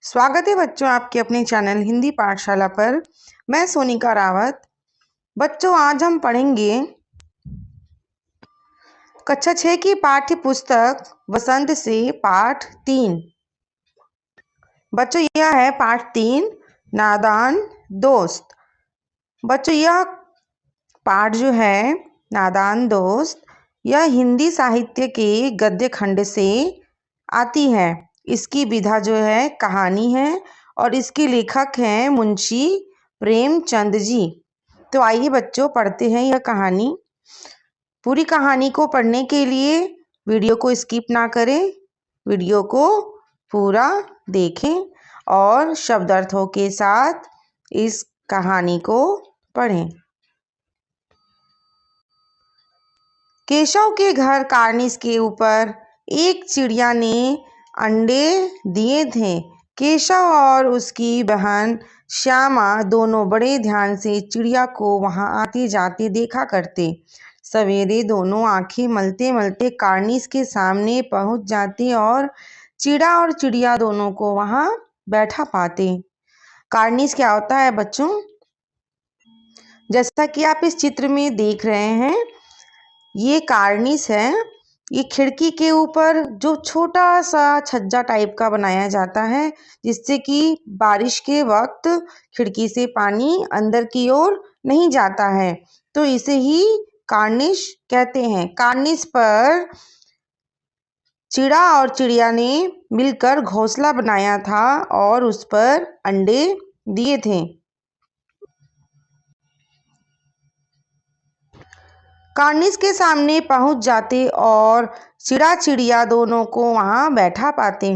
स्वागत है बच्चों आपके अपने चैनल हिंदी पाठशाला पर। मैं सोनिका रावत। बच्चों आज हम पढ़ेंगे कक्षा 6 की पाठ्य पुस्तक वसंत से पाठ 3। बच्चों यह है पाठ 3 नादान दोस्त। बच्चों यह पाठ जो है नादान दोस्त यह हिंदी साहित्य के गद्य खंड से आती है। इसकी विधा जो है कहानी है और इसके लेखक हैं मुंशी प्रेमचंद जी। तो आइए बच्चों पढ़ते हैं यह कहानी। पूरी कहानी को पढ़ने के लिए वीडियो को स्किप ना करें, वीडियो को पूरा देखें और शब्दार्थों के साथ इस कहानी को पढ़ें। केशव के घर कार्निस के ऊपर एक चिड़िया ने अंडे दिए थे। केशव और उसकी बहन श्यामा दोनों बड़े ध्यान से चिड़िया को वहां आते जाते देखा करते। सवेरे दोनों आंखें मलते मलते कार्निस के सामने पहुंच जाते और चिड़िया दोनों को वहां बैठा पाते। कार्निस क्या होता है बच्चों? जैसा कि आप इस चित्र में देख रहे हैं, ये कार्निस है। ये खिड़की के ऊपर जो छोटा सा छज्जा टाइप का बनाया जाता है, जिससे कि बारिश के वक्त खिड़की से पानी अंदर की ओर नहीं जाता है, तो इसे ही कार्निस कहते हैं। कार्निस पर चिड़ा और चिड़िया ने मिलकर घोंसला बनाया था और उस पर अंडे दिए थे। कार्निस के सामने पहुंच जाते और चिड़िया दोनों को वहां बैठा पाते।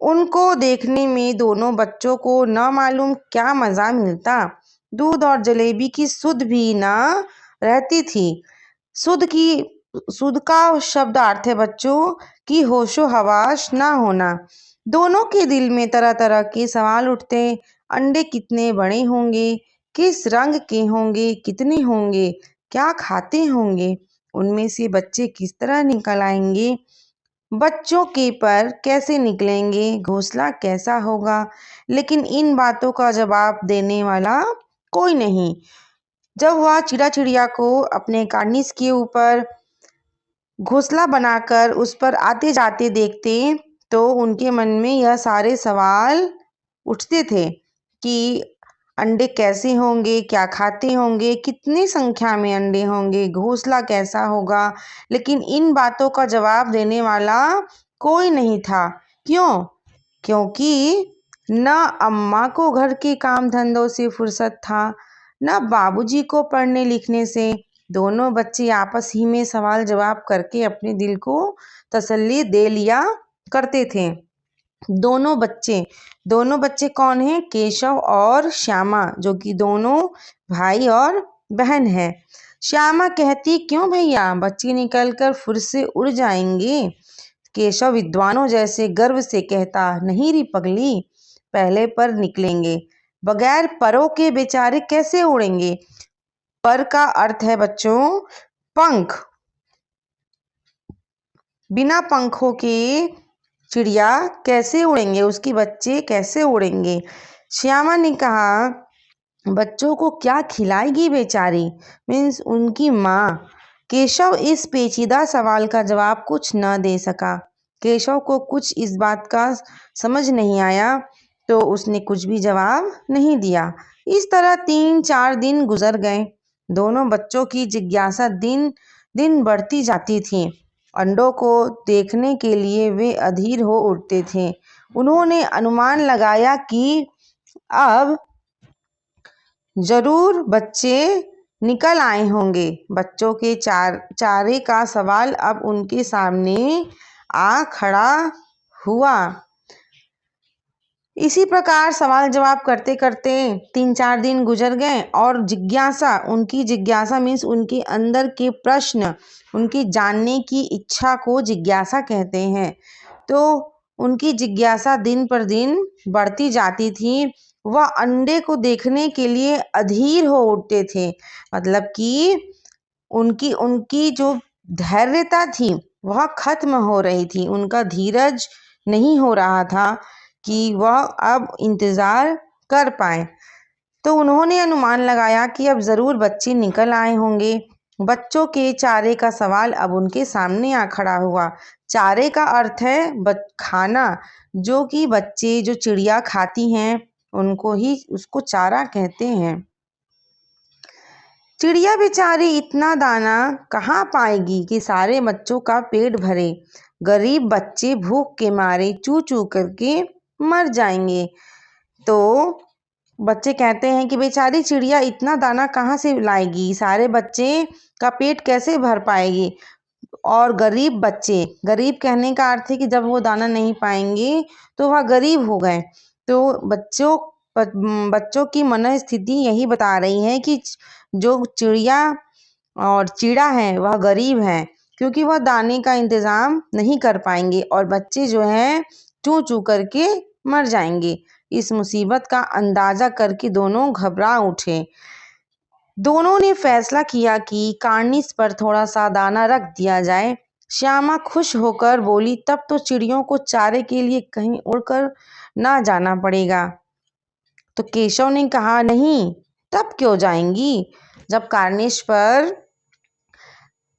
उनको देखने में दोनों बच्चों को न मालूम क्या मजा मिलता। दूध और जलेबी की सुध भी न रहती थी। सुध का शब्दार्थ है बच्चों कि होशो हवास ना होना। दोनों के दिल में तरह तरह के सवाल उठते। अंडे कितने बड़े होंगे, किस रंग के होंगे, कितने होंगे, क्या खाते होंगे, उनमें से बच्चे किस तरह निकल आएंगे, बच्चों के पर कैसे निकलेंगे, घोंसला कैसा होगा। लेकिन इन बातों का जवाब देने वाला कोई नहीं। जब वह चिड़िया को अपने कार्निस के ऊपर घोंसला बनाकर उस पर आते जाते देखते तो उनके मन में यह सारे सवाल उठते थे कि अंडे कैसे होंगे, क्या खाते होंगे, कितनी संख्या में अंडे होंगे, घोंसला कैसा होगा। लेकिन इन बातों का जवाब देने वाला कोई नहीं था। क्यों? क्योंकि न अम्मा को घर के काम धंधों से फुर्सत था, न बाबूजी को पढ़ने लिखने से। दोनों बच्चे आपस ही में सवाल जवाब करके अपने दिल को तसल्ली दे लिया करते थे। दोनों बच्चे कौन हैं? केशव और श्यामा, जो कि दोनों भाई और बहन हैं। श्यामा कहती, क्यों भैया, बच्चे निकलकर फुर से उड़ जाएंगे। केशव विद्वानों जैसे गर्व से कहता, नहीं री पगली, पहले पर निकलेंगे, बगैर परों के बेचारे कैसे उड़ेंगे। पर का अर्थ है बच्चों पंख। बिना पंखों के चिड़िया कैसे उड़ेंगे, उसके बच्चे कैसे उड़ेंगे। श्यामा ने कहा, बच्चों को क्या खिलाएगी बेचारी, मीन्स उनकी माँ। केशव इस पेचीदा सवाल का जवाब कुछ न दे सका। केशव को कुछ इस बात का समझ नहीं आया, तो उसने कुछ भी जवाब नहीं दिया। इस तरह 3-4 दिन गुजर गए। दोनों बच्चों की जिज्ञासा दिन दिन बढ़ती जाती थी। अंडों को देखने के लिए वे अधीर हो उठते थे। उन्होंने अनुमान लगाया कि अब जरूर बच्चे निकल आए होंगे। बच्चों के चारे का सवाल अब उनके सामने आ खड़ा हुआ। इसी प्रकार सवाल जवाब करते करते 3-4 दिन गुजर गए और उनकी जिज्ञासा मीन्स उनके अंदर के प्रश्न, उनकी जानने की इच्छा को जिज्ञासा कहते हैं। तो उनकी जिज्ञासा दिन पर दिन बढ़ती जाती थी। वह अंडे को देखने के लिए अधीर हो उठते थे। मतलब कि उनकी जो धैर्यता थी वह खत्म हो रही थी, उनका धीरज नहीं हो रहा था कि वह अब इंतज़ार कर पाएं। तो उन्होंने अनुमान लगाया कि अब ज़रूर बच्चे निकल आए होंगे। बच्चों के चारे का सवाल अब उनके सामने आ खड़ा हुआ। चारे का अर्थ है खाना, जो कि बच्चे जो चिड़िया खाती हैं उनको ही उसको चारा कहते हैं। चिड़िया बेचारी इतना दाना कहाँ पाएगी कि सारे बच्चों का पेट भरे। गरीब बच्चे भूख के मारे चू चू करके मर जाएंगे। तो बच्चे कहते हैं कि बेचारी चिड़िया इतना दाना कहाँ से लाएगी, सारे बच्चे का पेट कैसे भर पाएगी। और गरीब बच्चे, गरीब कहने का अर्थ है कि जब वो दाना नहीं पाएंगे तो वह गरीब हो गए। तो बच्चों की मनस्थिति यही बता रही है कि जो चिड़िया और चीड़ा है वह गरीब है, क्योंकि वह दाने का इंतज़ाम नहीं कर पाएंगे और बच्चे जो हैं चू चू करके मर जाएंगे। इस मुसीबत का अंदाज़ा करके दोनों घबरा उठे। दोनों ने फैसला किया कि कार्निस पर थोड़ा सा दाना रख दिया जाए। श्यामा खुश होकर बोली, तब तो चिड़ियों को चारे के लिए कहीं उड़कर ना जाना पड़ेगा। तो केशव ने कहा, नहीं, तब क्यों जाएंगी, जब कार्निस पर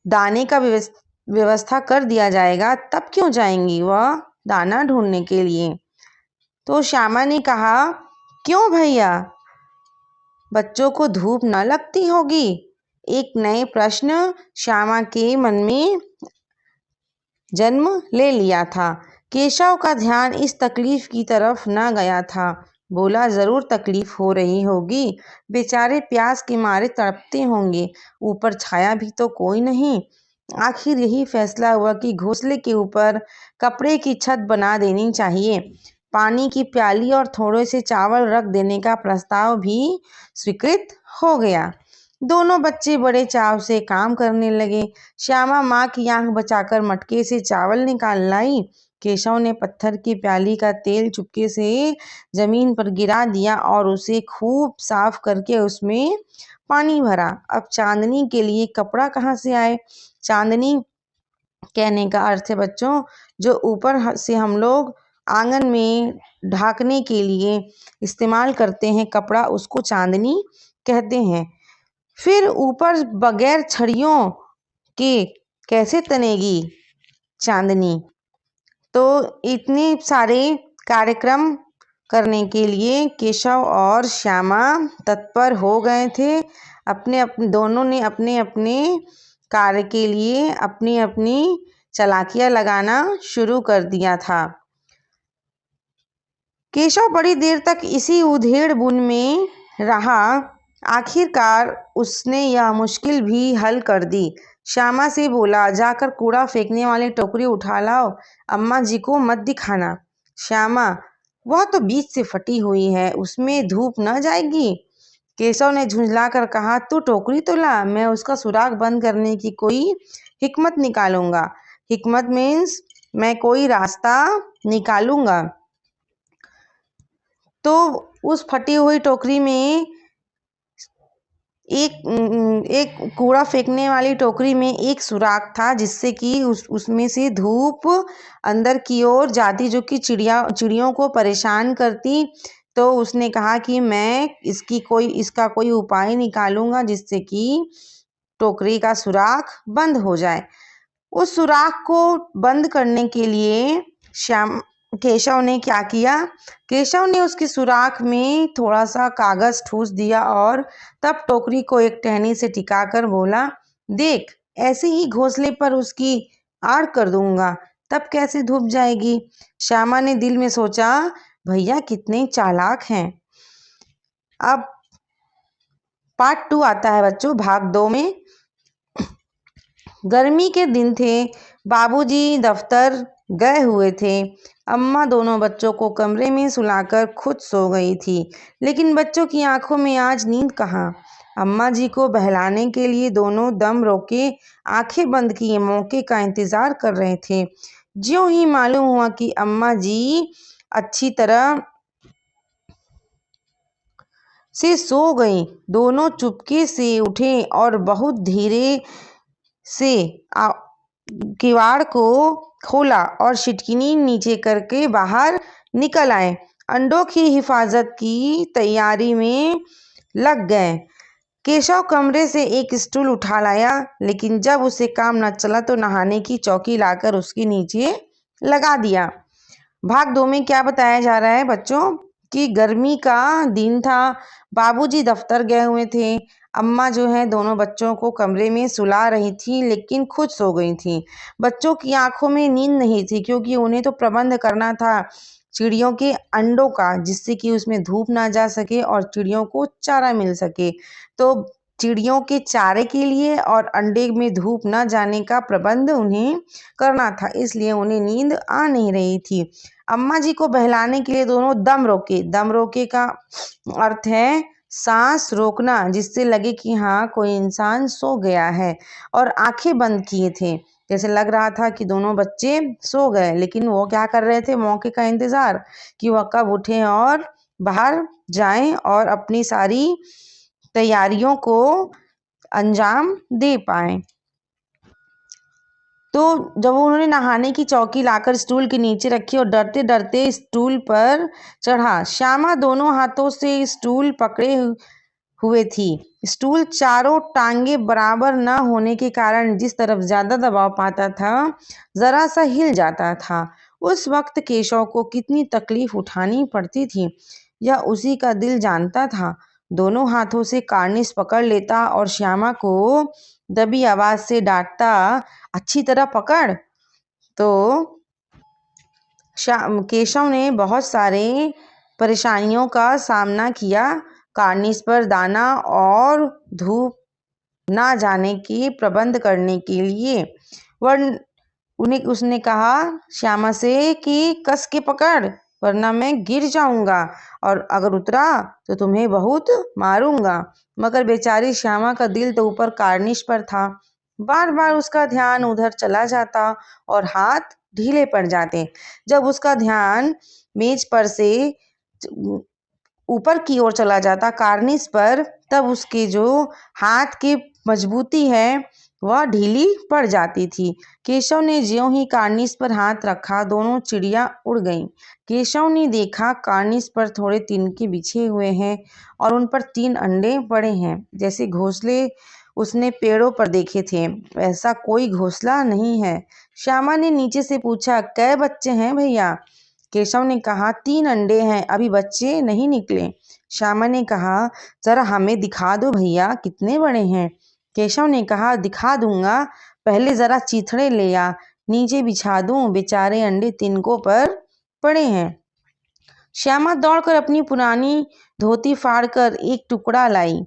दाने का व्यवस्था कर दिया जाएगा तब क्यों जाएंगी वह दाना ढूंढने के लिए। तो श्यामा ने कहा, क्यों भैया, बच्चों को धूप न लगती होगी। एक नए प्रश्न श्यामा के मन में जन्म ले लिया था। केशव का ध्यान इस तकलीफ की तरफ न गया था। बोला, जरूर तकलीफ हो रही होगी, बेचारे प्यास के मारे तड़पते होंगे, ऊपर छाया भी तो कोई नहीं। आखिर यही फैसला हुआ कि घोंसले के ऊपर कपड़े की छत बना देनी चाहिए। पानी की प्याली और थोड़े से चावल रख देने का प्रस्ताव भी स्वीकृत हो गया। दोनों बच्चे बड़े चाव से काम करने लगे। श्यामा माँ की आंख बचाकर मटके से चावल निकाल लाई। केशव ने पत्थर की प्याली का तेल चुपके से जमीन पर गिरा दिया और उसे खूब साफ करके उसमें पानी भरा। अब चांदनी के लिए कपड़ा कहाँ से आए। चांदनी कहने का अर्थ है बच्चों, जो ऊपर से हम लोग आंगन में ढाकने के लिए इस्तेमाल करते हैं कपड़ा, उसको चांदनी कहते हैं। फिर ऊपर बगैर छड़ियों के कैसे तनेगी चांदनी। तो इतने सारे कार्यक्रम करने के लिए केशव और श्यामा तत्पर हो गए थे। दोनों ने अपने अपने कार्य के लिए अपनी अपनी चालाकियां लगाना शुरू कर दिया था। केशव बड़ी देर तक इसी उधेड़ बुन में रहा। आखिरकार उसने यह मुश्किल भी हल कर दी। श्यामा से बोला, जाकर कूड़ा फेंकने वाली टोकरी उठा लाओ, अम्मा जी को मत दिखाना। श्यामा, वह तो बीच से फटी हुई है, उसमें धूप न जाएगी। केशव ने झुंझलाकर कहा, तू टोकरी तो ला, मैं उसका सुराख बंद करने की कोई हिकमत निकालूंगा। हिकमत मीन्स मैं कोई रास्ता निकालूंगा। तो उस फटी हुई टोकरी में एक कूड़ा फेंकने वाली टोकरी में एक सुराख था, जिससे कि उसमें से धूप अंदर की ओर जाती, जो कि चिड़ियों को परेशान करती। तो उसने कहा कि मैं इसका कोई उपाय निकालूंगा जिससे कि टोकरी का सुराख बंद हो जाए। उस सुराख को बंद करने के लिए केशव ने क्या किया। केशव ने उसके सुराख में थोड़ा सा कागज ठूस दिया और तब टोकरी को एक टहनी से टिकाकर बोला, देख, ऐसे ही घोंसले पर उसकी आड़ कर दूंगा, तब कैसे धूप जाएगी। श्यामा ने दिल में सोचा, भैया कितने चालाक हैं। अब पार्ट 2 आता है बच्चों, भाग 2 में। गर्मी के दिन थे, बाबूजी दफ्तर गए हुए थे। अम्मा दोनों बच्चों को कमरे में सुलाकर खुद सो गई थी, लेकिन बच्चों की आंखों में आज नींद कहाँ। अम्मा जी को बहलाने के लिए दोनों दम रोके आंखें बंद किए मौके का इंतजार कर रहे थे। ज्यों ही मालूम हुआ कि अम्मा जी अच्छी तरह से सो गई, दोनों चुपके से उठे और बहुत धीरे से किवाड़ को खोला और छिटकिनी नीचे करके बाहर निकल आए। अंडों की हिफाजत की तैयारी में लग गए। केशव कमरे से एक स्टूल उठा लाया, लेकिन जब उसे काम न चला तो नहाने की चौकी लाकर उसके नीचे लगा दिया। भाग 2 में क्या बताया जा रहा है बच्चों कि गर्मी का दिन था, बाबूजी दफ्तर गए हुए थे, अम्मा जो है दोनों बच्चों को कमरे में सुला रही थी लेकिन खुद सो गई थी। बच्चों की आंखों में नींद नहीं थी क्योंकि उन्हें तो प्रबंध करना था चिड़ियों के अंडों का, जिससे कि उसमें धूप ना जा सके और चिड़ियों को चारा मिल सके। तो चिड़ियों के चारे के लिए और अंडे में धूप न जाने का प्रबंध उन्हें करना था, इसलिए उन्हें नींद आ नहीं रही थी। अम्मा जी को बहलाने के लिए दोनों दम रोके। दम रोके का अर्थ है सांस रोकना, जिससे लगे कि हाँ कोई इंसान सो गया है, और आंखें बंद किए थे। जैसे लग रहा था कि दोनों बच्चे सो गए, लेकिन वो क्या कर रहे थे, मौके का इंतजार कि वह कब उठें और बाहर जाएं और अपनी सारी तैयारियों को अंजाम दे पाएं। तो जब उन्होंने नहाने की चौकी लाकर स्टूल के नीचे रखी और डरते डरते स्टूल पर चढ़ा, श्यामा दोनों हाथों से स्टूल पकड़े हुए थी। स्टूल चारों टांगे बराबर न होने के कारण जिस तरफ ज्यादा दबाव पाता था, जरा सा हिल जाता था। उस वक्त केशव को कितनी तकलीफ उठानी पड़ती थी, यह उसी का दिल जानता था। दोनों हाथों से कार्निस पकड़ लेता और श्यामा को दबी आवाज से डांटता, अच्छी तरह पकड़। तो केशव ने बहुत सारे परेशानियों का सामना किया। कार्निस पर दाना और धूप ना जाने के प्रबंध करने के लिए उसने कहा श्यामा से कि कस के पकड़, वरना मैं गिर जाऊंगा और अगर उतरा तो तुम्हें बहुत मारूंगा। मगर बेचारी श्यामा का दिल तो ऊपर कार्निश पर था। बार बार उसका ध्यान उधर चला जाता और हाथ ढीले पड़ जाते। जब उसका ध्यान मेज पर से ऊपर की ओर चला जाता कार्निस पर, तब उसके जो हाथ की मजबूती है वह ढीली पड़ जाती थी। केशव ने ज्यों ही कार्निस पर हाथ रखा, दोनों चिड़िया उड़ गईं। केशव ने देखा कार्निस पर थोड़े तिनके बिछे हुए हैं और उन पर 3 अंडे पड़े हैं। जैसे घोंसले उसने पेड़ों पर देखे थे, वैसा कोई घोंसला नहीं है। श्यामा ने नीचे से पूछा, कै बच्चे हैं भैया? केशव ने कहा, 3 अंडे हैं, अभी बच्चे नहीं निकले। श्यामा ने कहा, जरा हमें दिखा दो भैया, कितने बड़े हैं? केशव ने कहा, दिखा दूंगा, पहले जरा चीथड़े ले आ, नीचे बिछा दूं, बेचारे अंडे तिनकों पर पड़े हैं। श्यामा दौड़कर अपनी पुरानी धोती फाड़कर एक टुकड़ा लाई।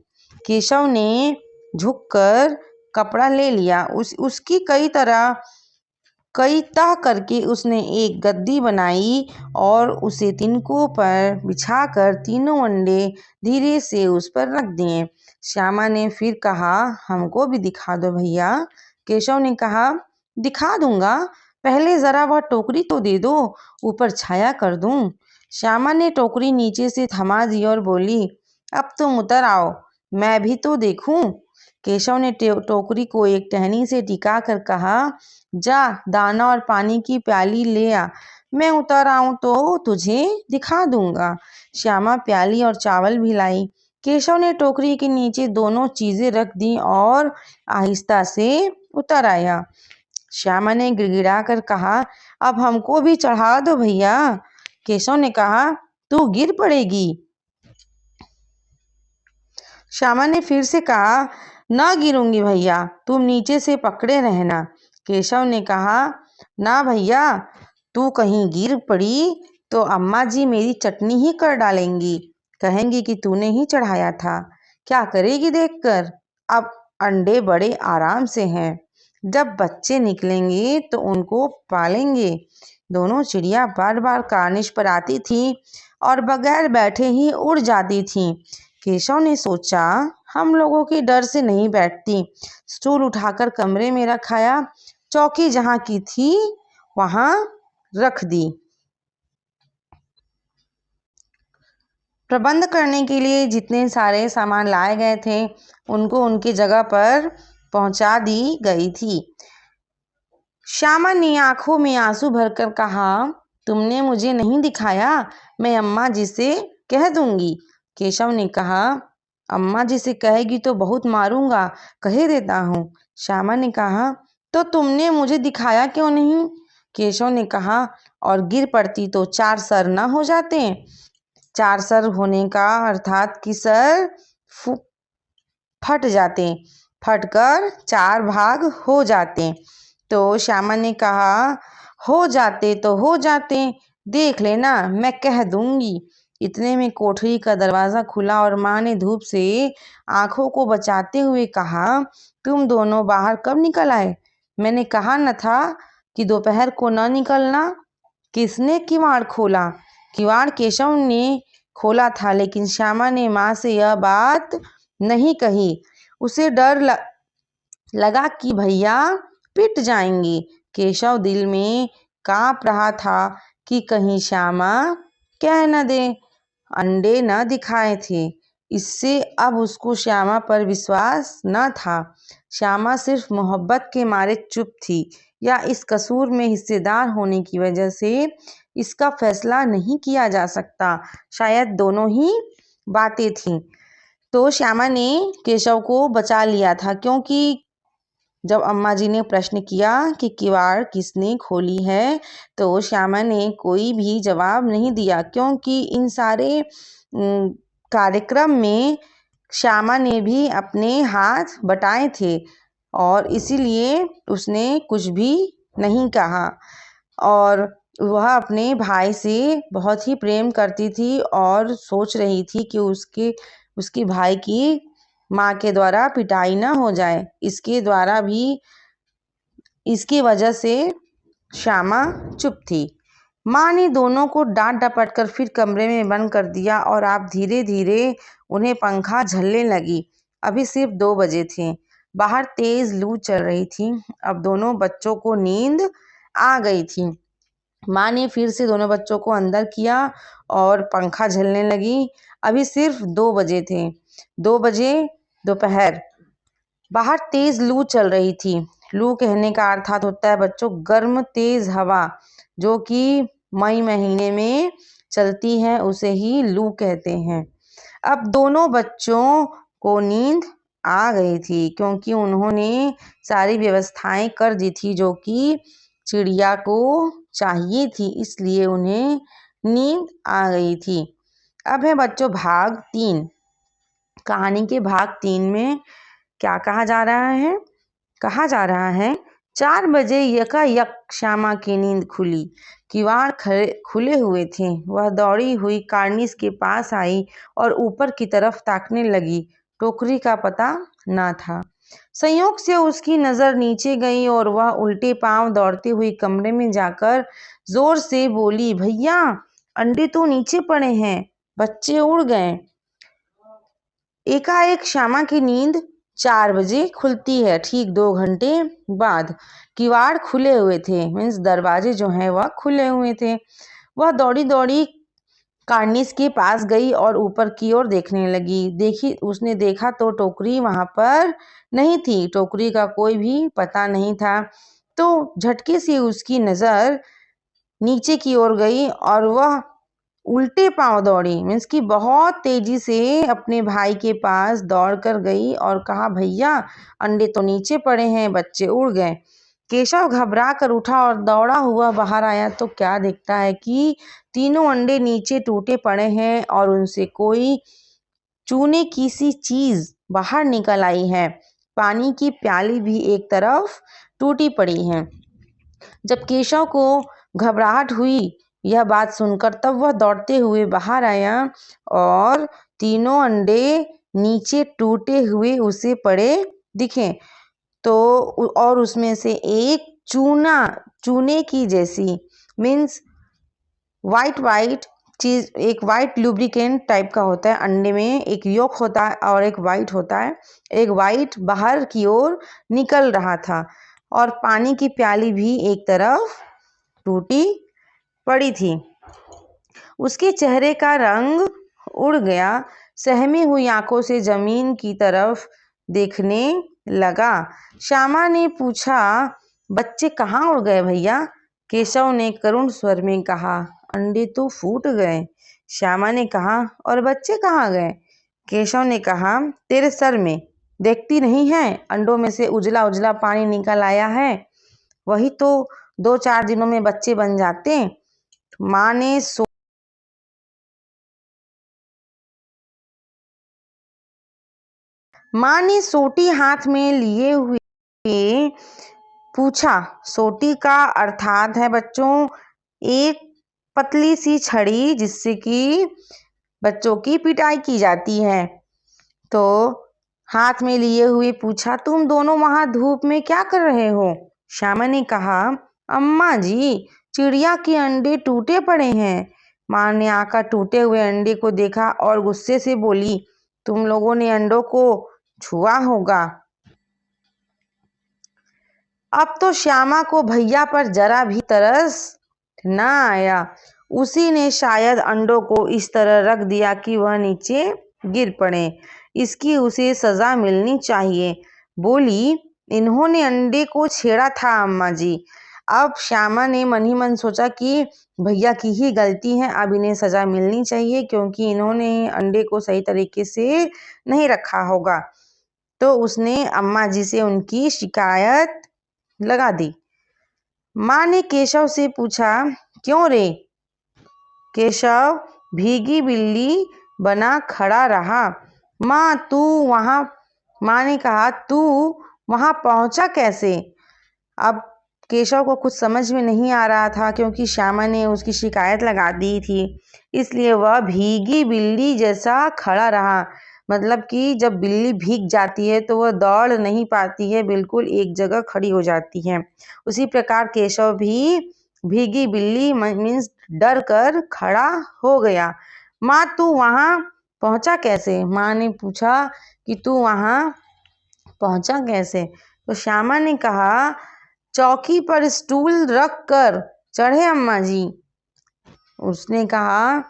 केशव ने झुककर कपड़ा ले लिया। उसकी कई तह करके उसने एक गद्दी बनाई और उसे तिनकों पर बिछाकर तीनों अंडे धीरे से उस पर रख दिए। श्यामा ने फिर कहा, हमको भी दिखा दो भैया। केशव ने कहा, दिखा दूंगा, पहले जरा वह टोकरी तो दे दो, ऊपर छाया कर दूं। श्यामा ने टोकरी नीचे से थमा दी और बोली, अब तुम उतर आओ, मैं भी तो देखूं। केशव ने टोकरी को एक टहनी से टिका कर कहा, जा दाना और पानी की प्याली ले आ, मैं उतर आऊं तो तुझे दिखा दूंगा। श्यामा प्याली और चावल भी लाई। केशव ने टोकरी के नीचे दोनों चीजें रख दी और आहिस्ता से उतर आया। श्यामा ने गिड़गिड़ा कर कहा, अब हमको भी चढ़ा दो भैया। केशव ने कहा, तू गिर पड़ेगी। श्यामा ने फिर से कहा, ना गिरूंगी भैया, तुम नीचे से पकड़े रहना। केशव ने कहा, ना भैया, तू कहीं गिर पड़ी तो अम्मा जी मेरी चटनी ही कर डालेंगी, कहेंगी कि तूने ही चढ़ाया था। क्या करेगी देखकर? अब अंडे बड़े आराम से हैं, जब बच्चे निकलेंगे तो उनको पालेंगे। दोनों चिड़िया बार बार कार्निश पर आती थी और बगैर बैठे ही उड़ जाती थीं। केशव ने सोचा, हम लोगों के डर से नहीं बैठती। स्टूल उठाकर कमरे में रखाया, चौकी जहाँ की थी वहाँ रख दी। प्रबंध करने के लिए जितने सारे सामान लाए गए थे उनको उनकी जगह पर पहुंचा दी गई थी। श्यामा ने आंखों में आंसू भरकर कहा, तुमने मुझे नहीं दिखाया, मैं अम्मा जी से कह दूंगी। केशव ने कहा, अम्मा जी से कहेगी तो बहुत मारूंगा, कह देता हूँ। श्यामा ने कहा, तो तुमने मुझे दिखाया क्यों नहीं? केशव ने कहा, और गिर पड़ती तो 4 सर न हो जाते? 4 सर होने का अर्थात कि सर फट जाते, फटकर 4 भाग हो जाते। तो श्यामा ने कहा, हो जाते तो हो जाते, देख लेना, मैं कह दूंगी। इतने में कोठरी का दरवाजा खुला और माँ ने धूप से आंखों को बचाते हुए कहा, तुम दोनों बाहर कब निकल आए? मैंने कहा न था कि दोपहर को न निकलना। किसने किवाड़ खोला? किवाड़ केशव ने खोला था, लेकिन श्यामा ने माँ से यह बात नहीं कही। उसे डर लगा कि भैया पिट जाएंगे। केशव दिल में कांप रहा था कि कहीं श्यामा कह न दे। अंडे न दिखाए थे, इससे अब उसको श्यामा पर विश्वास न था। श्यामा सिर्फ मोहब्बत के मारे चुप थी, या इस कसूर में हिस्सेदार होने की वजह से इसका फैसला नहीं किया जा सकता। शायद दोनों ही बातें थीं। तो श्यामा ने केशव को बचा लिया था, क्योंकि जब अम्मा जी ने प्रश्न किया कि किवाड़ किसने खोली है, तो श्यामा ने कोई भी जवाब नहीं दिया, क्योंकि इन सारे कार्यक्रम में श्यामा ने भी अपने हाथ बटाए थे और इसीलिए उसने कुछ भी नहीं कहा। और वह अपने भाई से बहुत ही प्रेम करती थी और सोच रही थी कि उसके भाई की माँ के द्वारा पिटाई न हो जाए। इसकी वजह से श्यामा चुप थी। माँ ने दोनों को डांट डपट कर फिर कमरे में बंद कर दिया और आप धीरे धीरे उन्हें पंखा झलने लगी। अभी सिर्फ 2 बजे थे। बाहर तेज लू चल रही थी। अब दोनों बच्चों को नींद आ गई थी। माँ ने फिर से दोनों बच्चों को अंदर किया और पंखा झलने लगी। अभी सिर्फ 2 बजे थे। 2 बजे दोपहर। बाहर तेज लू चल रही थी। लू कहने का अर्थात होता है बच्चों गर्म तेज हवा, जो कि मई महीने में चलती है, उसे ही लू कहते हैं। अब दोनों बच्चों को नींद आ गई थी, क्योंकि उन्होंने सारी व्यवस्थाएं कर दी थी जो कि चिड़िया को चाहिए थी, इसलिए उन्हें नींद आ गई थी। अब है बच्चों भाग 3। कहानी के भाग 3 में क्या कहा जा रहा है? कहा जा रहा है, 4 बजे यकायक श्यामा की नींद खुली। किवाड़ खुले हुए थे। वह दौड़ी हुई कार्निस के पास आई और ऊपर की तरफ ताकने लगी। टोकरी का पता न था। संयोग से उसकी नज़र नीचे गई और वह उल्टे पांव दौड़ती हुई कमरे में जाकर जोर से बोली, भैया अंडे तो नीचे पड़े हैं, बच्चे उड़ गए। एकाएक श्यामा की नींद 4 बजे खुलती है, ठीक 2 घंटे बाद। किवाड़ खुले हुए थे, मीन्स दरवाजे जो हैं वह खुले हुए थे। वह दौड़ी दौड़ी कार्निस के पास गई और ऊपर की ओर देखने लगी। उसने देखा तो टोकरी वहां पर नहीं थी। टोकरी का कोई भी पता नहीं था। तो झटके से उसकी नज़र नीचे की ओर गई और वह उल्टे पांव दौड़ी, मीन्स कि बहुत तेजी से अपने भाई के पास दौड़ कर गई और कहा, भैया अंडे तो नीचे पड़े हैं, बच्चे उड़ गए। केशव घबरा कर उठा और दौड़ा हुआ बाहर आया तो क्या देखता है कि तीनों अंडे नीचे टूटे पड़े हैं और उनसे कोई चूने की सी चीज बाहर निकल आई है। पानी की प्याली भी एक तरफ टूटी पड़ी है। जब केशव को घबराहट हुई यह बात सुनकर, तब वह दौड़ते हुए बाहर आया और तीनों अंडे नीचे टूटे हुए उसे पड़े दिखे। तो और उसमें से एक चूने की जैसी, मीन्स वाइट चीज, एक वाइट लुब्रिकेंट टाइप का होता है। अंडे में एक योक होता है और एक वाइट होता है। एक वाइट बाहर की ओर निकल रहा था और पानी की प्याली भी एक तरफ टूटी पड़ी थी। उसके चेहरे का रंग उड़ गया। सहमी हुई आंखों से जमीन की तरफ देखने लगा। श्यामा ने पूछा, बच्चे कहाँ उड़ गए भैया? केशव ने करुण स्वर में कहा। अंडे तो फूट गए। श्यामा ने कहा। और बच्चे कहाँ गए? केशव ने कहा, तेरे सर में, देखती नहीं है अंडों में से उजला उजला पानी निकल आया है, वही तो 2-4 दिनों में बच्चे बन जाते। माँ ने सोटी हाथ में लिए हुए पूछा। सोटी का अर्थात है बच्चों एक पतली सी छड़ी जिससे कि बच्चों की पिटाई की जाती है। तो हाथ में लिए हुए पूछा, तुम दोनों वहां धूप में क्या कर रहे हो? श्यामा ने कहा, अम्मा जी, चिड़िया के अंडे टूटे पड़े हैं। माँ ने आकर टूटे हुए अंडे को देखा और गुस्से से बोली, तुम लोगों ने अंडों को छुआ होगा। अब तो श्यामा को भैया पर जरा भी तरस न आया। उसी ने शायद अंडों को इस तरह रख दिया कि वह नीचे गिर पड़े। इसकी उसे सजा मिलनी चाहिए। बोली, इन्होंने अंडे को छेड़ा था अम्मा जी। अब श्यामा ने मन ही मन सोचा कि भैया की ही गलती है, अब इन्हें सजा मिलनी चाहिए क्योंकि इन्होंने अंडे को सही तरीके से नहीं रखा होगा। तो उसने अम्मा जी से उनकी शिकायत लगा दी। माँ ने केशव से पूछा, क्यों रे? केशव भीगी बिल्ली बना खड़ा रहा। माँ ने कहा, तू वहां पहुंचा कैसे? अब केशव को कुछ समझ में नहीं आ रहा था क्योंकि श्यामा ने उसकी शिकायत लगा दी थी, इसलिए वह भीगी बिल्ली जैसा खड़ा रहा। मतलब कि जब बिल्ली भीग जाती है तो वह दौड़ नहीं पाती है, बिल्कुल एक जगह खड़ी हो जाती है। उसी प्रकार केशव भी भीगी बिल्ली मीन्स डर कर खड़ा हो गया। माँ, तू वहां पहुंचा कैसे? माँ ने पूछा कि तू वहां पहुंचा कैसे? तो श्यामा ने कहा, चौकी पर स्टूल रख कर चढ़े अम्मा जी। उसने कहा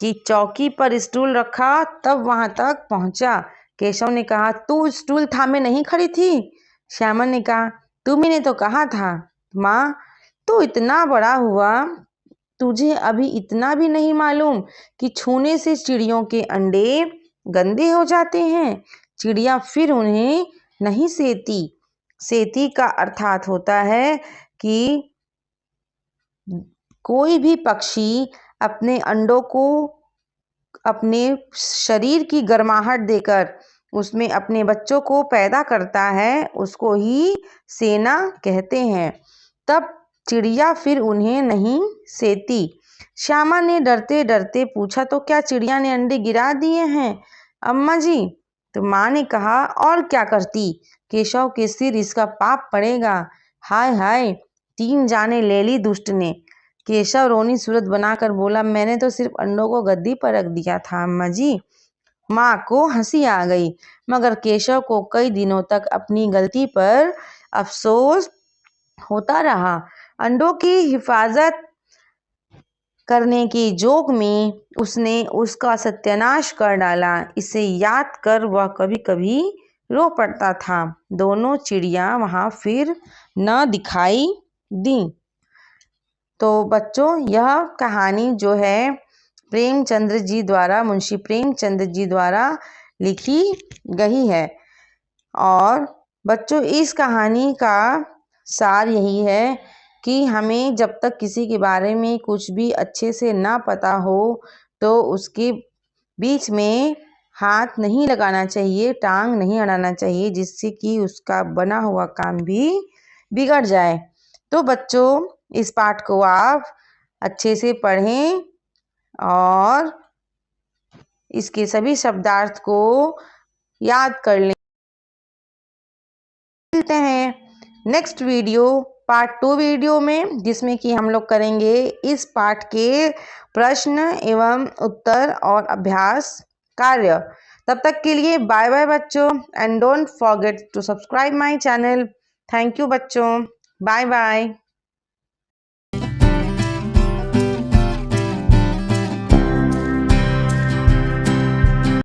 कि चौकी पर स्टूल रखा तब वहां तक पहुंचा। केशव ने कहा, तू स्टूल थामे नहीं खड़ी थी? श्यामा ने कहा, तुम्ही ने तो कहा था। माँ, तू इतना बड़ा हुआ, तुझे अभी इतना भी नहीं मालूम कि छूने से चिड़ियों के अंडे गंदे हो जाते हैं? चिड़िया फिर उन्हें नहीं सेती। सेती का अर्थात होता है कि कोई भी पक्षी अपने अंडों को अपने शरीर की गर्माहट देकर उसमें अपने बच्चों को पैदा करता है, उसको ही सेना कहते हैं। तब चिड़िया फिर उन्हें नहीं सेती। श्यामा ने डरते डरते पूछा, तो क्या चिड़िया ने अंडे गिरा दिए हैं अम्मा जी? तो माँ ने कहा, और क्या करती? केशव के सिर इसका पाप पड़ेगा। हाय हाय, 3 जाने ले ली दुष्ट ने। केशव रोनी सूरत बनाकर बोला, मैंने तो सिर्फ अंडों को गद्दी पर रख दिया था अम्मा जी। माँ को हंसी आ गई, मगर केशव को कई दिनों तक अपनी गलती पर अफसोस होता रहा। अंडों की हिफाजत करने के जोग में उसने उसका सत्यानाश कर डाला। इसे याद कर वह कभी कभी रो पड़ता था। दोनों चिड़िया वहां फिर न दिखाई दी। तो बच्चों, यह कहानी जो है प्रेमचंद्र जी द्वारा, मुंशी प्रेमचंद्र जी द्वारा लिखी गई है। और बच्चों, इस कहानी का सार यही है कि हमें जब तक किसी के बारे में कुछ भी अच्छे से ना पता हो तो उसके बीच में हाथ नहीं लगाना चाहिए, टांग नहीं अड़ाना चाहिए, जिससे कि उसका बना हुआ काम भी बिगड़ जाए। तो बच्चों, इस पाठ को आप अच्छे से पढ़ें और इसके सभी शब्दार्थ को याद कर लें। मिलते हैं नेक्स्ट वीडियो पार्ट 2 वीडियो में, जिसमें कि हम लोग करेंगे इस पाठ के प्रश्न एवं उत्तर और अभ्यास कार्य। तब तक के लिए बाय बाय बच्चों, and don't forget to subscribe my channel. Thank you बच्चों, बाय बाय।